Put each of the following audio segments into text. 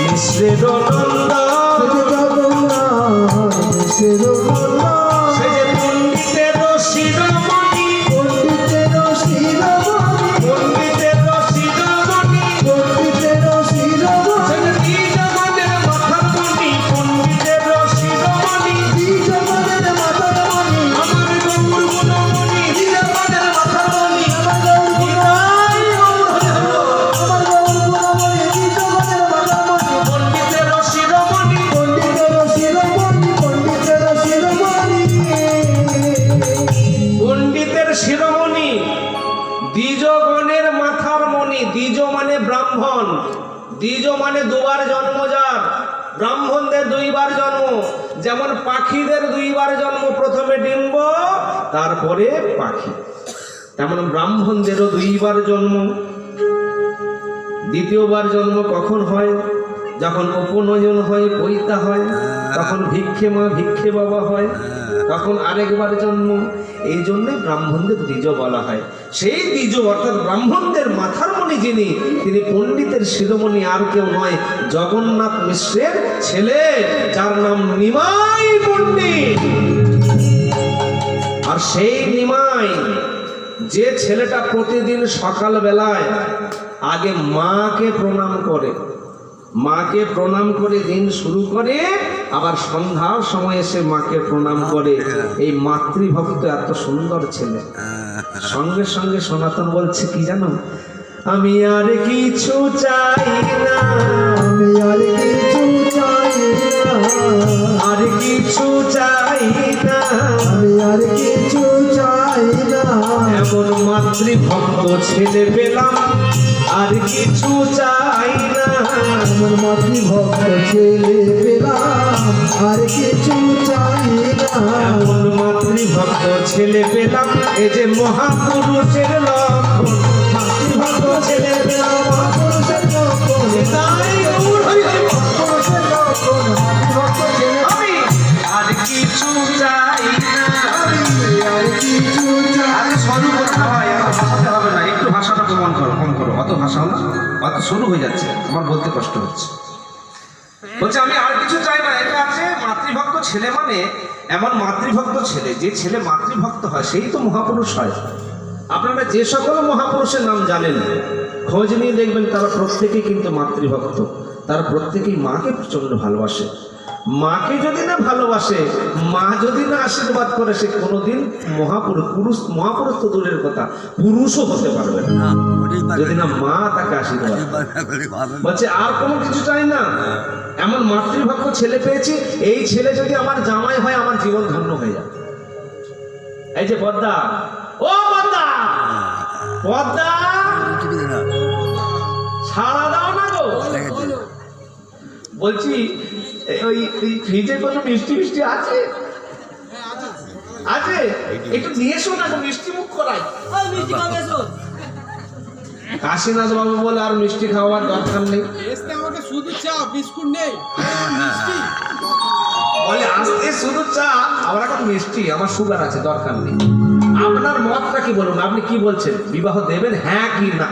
মিশ্রের নন্দন জগন্নাথ মিশ্রের নন্দন সে যে পণ্ডিতের শিরোমণি পণ্ডিতের শিরোমণি পণ্ডিতের শিরোমণি পণ্ডিতের শিরোমণি সে যে দ্বিজগণের মাথার মণি পণ্ডিতের শিরোমণি দ্বিজগণের মাতার মণি আমার গৌর গুণমণি দ্বিজগণের মাথার মণি আমার গৌর গুণমণি আমার গৌর গুণমণি দ্বিজগণের মাতার মণি পণ্ডিতের শিরোমণি পণ্ডিতের শিরোমণি পণ্ডিতের শিরোমণি পণ্ডিতের শিরোমণি দ্বিজগণের মাথার মণি দ্বিজ মানে ব্রাহ্মণ দ্বিজ মানে দুবার জন্ম যার ব্রাহ্মণদের দুইবার জন্ম যেমন পাখিদের দুইবার জন্ম প্রথমে ডিম্ব তারপরে পাখি তেমন ব্রাহ্মণদেরও দুইবার জন্ম দ্বিতীয়বার জন্ম কখন হয় যখন উপনয়ন হয় পৈতা হয় তখন ভিক্ষে মা ভিক্ষে বাবা হয় তখন আরেকবার জন্ম এই জন্যে ব্রাহ্মণদের দ্বিজ বলা হয় সেই দ্বিজ অর্থাৎ ব্রাহ্মণদের মাথার মণি যিনি তিনি পণ্ডিতের শিরোমণি আর কেউ নয় জগন্নাথ মিশ্রের ছেলে যার নাম নিমাই পণ্ডিত আর সেই নিমাই যে ছেলেটা প্রতিদিন সকাল বেলায় আগে মাকে প্রণাম করে দিন শুরু করে আবার সন্ধ্যার সময় এসে মাকে প্রণাম করে এই মাতৃভক্ত এত সুন্দর ছেলে সঙ্গে সঙ্গে সনাতন বলছে কি জানো আমি আর কিছু চাই না আমি আর কিছু চাই না আর কিছু চাই না আমি আর কিছু চাই না এমন মাতৃভক্ত ছেলে পেলাম আর কিছু চাই না আমার মাতৃভক্ত ছেলে পেলাম আর কিছু চাই না এমন মাতৃভক্ত ছেলে পেলাম এই যে মহাপুরুষের লক্ষণ মাতৃভক্ত ছেলে পেলাম মহাপুরুষের লক্ষণ তাই গৌর হরি হরি বল। পুরুষের লক্ষণ মাতৃভক্ত ছেলে আমি আর কিছু চাই না আর কিছু চাই আরে সরু কথা হয় এত ভাষাতে হবে না একটু ভাষাটা কম করো অত ভাষা না অত শুরু হয়ে যাচ্ছে আমার বলতে কষ্ট হচ্ছে বলছে আমি আর কিছু চাই না এটা আছে মাতৃভক্ত ছেলে মানে এমন মাতৃভক্ত ছেলে যে ছেলে মাতৃভক্ত হয় সেই তো মহাপুরুষ হয় আপনারা যে সকল মহাপুরুষের নাম জানেন খোঁজ নিয়ে দেখবেন তারা প্রত্যেকেই কিন্তু মাতৃভক্ত তারা প্রত্যেকেই মাকে প্রচন্ড ভালোবাসে মাকে যদি না ভালোবাসে মা যদি না আশীর্বাদ করে সে কোনোদিন মহাপুরুষ তো দূরের কথা পুরুষও হতে পারবে না যদি না মা তাকে আশীর্বাদ করে। বলছে আর কোনো কিছু চাই না এমন মাতৃভক্ত ছেলে পেয়েছি এই ছেলে যদি আমার জামাই হয় আমার জীবন ধন্য হয়ে যাবে এই যে পদ্মা ও পদ্মা পদ্মা ছাড়া দাও না গো বলছি ওই ফ্রিজে কোনো মিষ্টি আছে আছে একটু নিয়ে এসো না মিষ্টি মুখ করাই কাশীনাথ বাবু বলে আর মিষ্টি খাওয়ার দরকার নেই আমাকে শুধু চা বিস্কুট নেই বলে আসতে শুধু চা আবার এখন মিষ্টি আমার সুগার আছে দরকার নেই আপনার মতটা কি বলুন আপনি কি বলছেন বিবাহ দেবেন হ্যাঁ কি না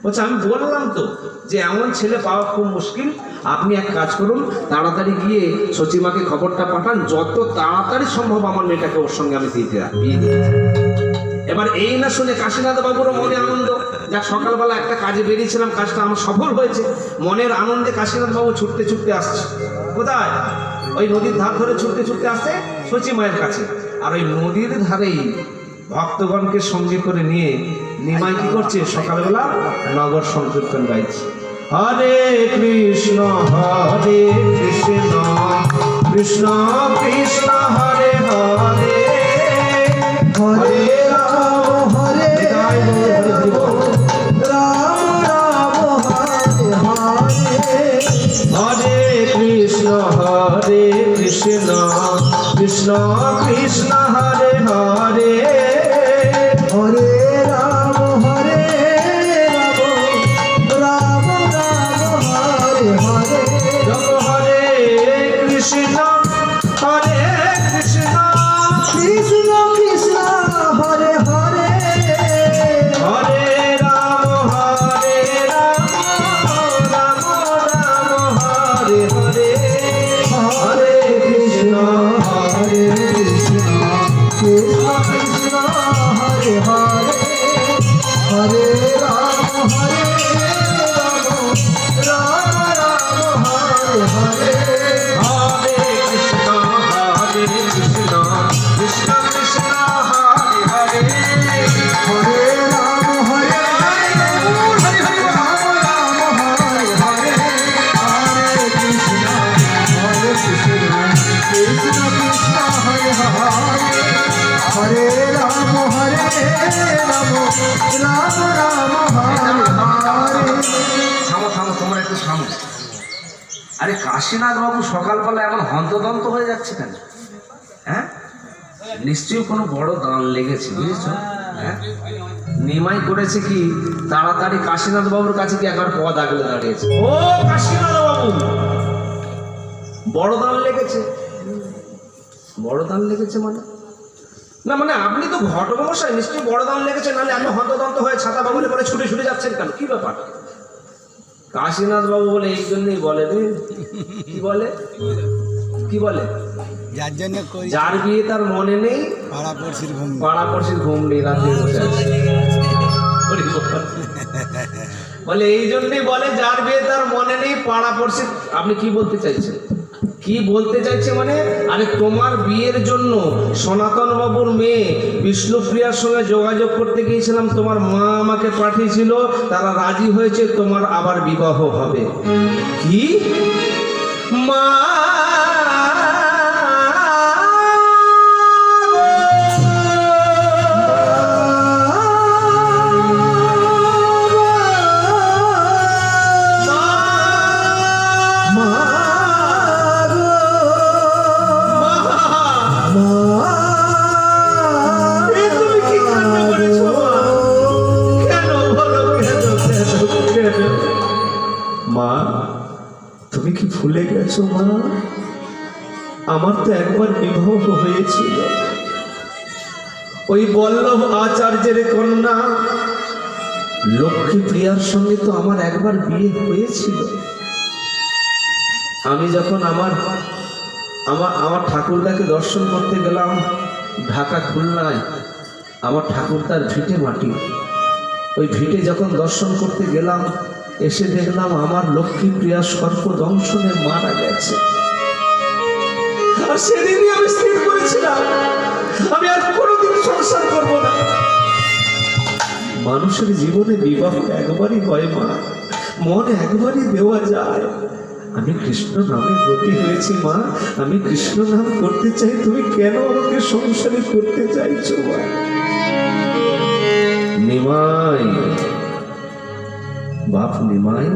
বলছে আমি বললাম তো যে এমন ছেলে পাওয়া খুব মুশকিল আপনি এক কাজ করুন তাড়াতাড়ি গিয়ে সচিমাকে খবরটা পাঠান যত তাড়াতাড়ি সম্ভব আমার মেয়েটাকে ওর সঙ্গে আমি বিয়ে দিতে এবার এই না শুনে কাশীনাথ বাবুরও মনে আনন্দ যাক সকালবেলা একটা কাজে বেরিয়েছিলাম কাজটা আমার সফল হয়েছে মনের আনন্দে কাশীনাথ বাবু ছুটতে আসছে কোথায় ওই নদীর ধার ধরে ছুটতে আসছে সচিমায়ের কাছে আর ওই নদীর ধারেই ভক্তগণকে সঙ্গে করে নিয়ে নিমাই কি করছে সকালবেলা নগর সংকীর্তন গাইছে হরে কৃষ্ণ কৃষ্ণ কৃষ্ণ হরে হরে হরে রাম হরে রাম রাম হরে হরে হরে কৃষ্ণ কৃষ্ণ কৃষ্ণ হরে হরে হরে রাম রাম রাম হরে হরে জপ হরে কৃষ্ণ কৃষ্ণ কৃষ্ণ হরে হরে হরে রাম রাম রাম সামনে। আরে কাশীনাথ বাবু সকালবেলা এমন হন্তদন্ত হয়ে যাচ্ছে কেন? হ্যাঁ, নিশ্চয়ই কোনো বড় দান লেগেছে, বুঝেছো? হ্যাঁ, নিমাই করেছে কি তাড়াতাড়ি কাশীনাথ বাবুর কাছে কি একবার পদ আগলে দাঁড়িয়েছে। ও কাশীনাথ বাবু, বড় দান লেগেছে। বড় দান লেগেছে মানে? না মানে আপনি তো ঘটমশাই, নিশ্চয়ই বড় দান লেগেছে, নাহলে আপনি হন্তদন্ত হয়ে ছাতা বাবুলে পরে ছুটে ছুটে যাচ্ছেন কেন? কি ব্যাপার? কাশীনাথ বাবু বলে এই জন্যই বলে রে। কি বলে? কি বলে? যার জন্য কই যার বিয়ে তার মনে নেই, পাড়া পড়শির ঘুম নেই, রাতে বসে আছে। বলে এই জন্যই বলে যার বিয়ে তার মনে নেই, পাড়া পড়শির। আপনি কি বলতে চাইছেন? কি বলতে চাইছে মানে? আরে তোমার বিয়ের জন্য সনাতন বাবুর মেয়ে বিষ্ণুপ্রিয়ার সঙ্গে যোগাযোগ করতে গিয়েছিলাম, তোমার মা আমাকে পাঠিয়েছিল, তারা রাজি হয়েছে, তোমার আবার বিবাহ হবে। কি মা? মা তুমি কি ভুলে গেছো মা? আমার তো একবার বিবাহ হয়েছিল, ওই বল্লভ আচার্যের কন্যা লক্ষ্মী প্রিয়ার সঙ্গে তো আমার একবার বিয়ে হয়েছিল। আমি যখন আমার ঠাকুরদাকে দর্শন করতে গেলাম ঢাকা খুলনায়, আমার ঠাকুরদার ভিটে মাটি, ওই ভিটে যখন দর্শন করতে গেলাম, এসে দেখলাম আমার লক্ষ্মী প্রিয়া সর্পদংশনে মারা গেছে। আর সেদিনই আমি স্থির করেছিলাম আমি আর কোনোদিন সংসার করব না। মানুষের জীবনে বিবাহ একবারই হয় মা, মন একবারই দেওয়া যায়। আমি কৃষ্ণ নামে ব্রতী হয়েছি মা, আমি কৃষ্ণ নাম করতে চাই, তুমি কেন আমাকে সংসারে করতে চাইছো মা? নিমাই, বাপ নিমাই।